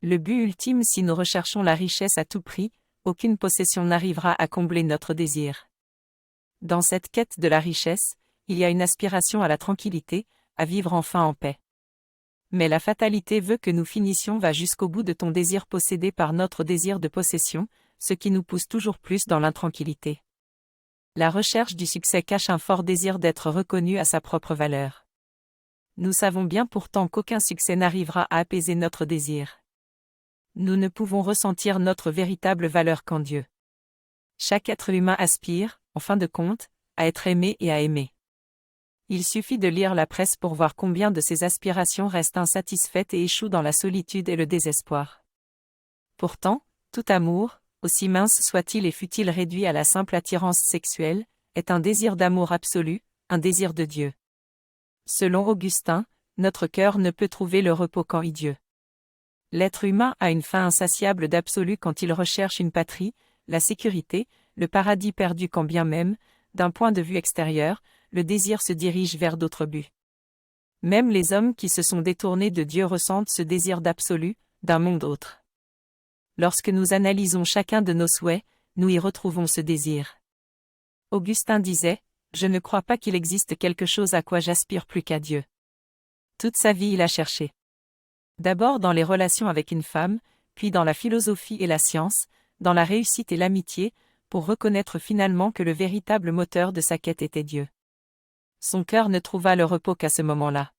Le but ultime, si nous recherchons la richesse à tout prix, aucune possession n'arrivera à combler notre désir. Dans cette quête de la richesse, il y a une aspiration à la tranquillité, à vivre enfin en paix. Mais la fatalité veut que nous finissions va jusqu'au bout de ton désir possédé par notre désir de possession, ce qui nous pousse toujours plus dans l'intranquillité. La recherche du succès cache un fort désir d'être reconnu à sa propre valeur. Nous savons bien pourtant qu'aucun succès n'arrivera à apaiser notre désir. Nous ne pouvons ressentir notre véritable valeur qu'en Dieu. Chaque être humain aspire, en fin de compte, à être aimé et à aimer. Il suffit de lire la presse pour voir combien de ces aspirations restent insatisfaites et échouent dans la solitude et le désespoir. Pourtant, tout amour, aussi mince soit-il et fût-il réduit à la simple attirance sexuelle, est un désir d'amour absolu, un désir de Dieu. Selon Augustin, notre cœur ne peut trouver le repos qu'en Dieu. L'être humain a une faim insatiable d'absolu quand il recherche une patrie, la sécurité, le paradis perdu quand bien même, d'un point de vue extérieur, le désir se dirige vers d'autres buts. Même les hommes qui se sont détournés de Dieu ressentent ce désir d'absolu, d'un monde autre. Lorsque nous analysons chacun de nos souhaits, nous y retrouvons ce désir. Augustin disait, « Je ne crois pas qu'il existe quelque chose à quoi j'aspire plus qu'à Dieu. » Toute sa vie il a cherché. D'abord dans les relations avec une femme, puis dans la philosophie et la science, dans la réussite et l'amitié, pour reconnaître finalement que le véritable moteur de sa quête était Dieu. Son cœur ne trouva le repos qu'à ce moment-là.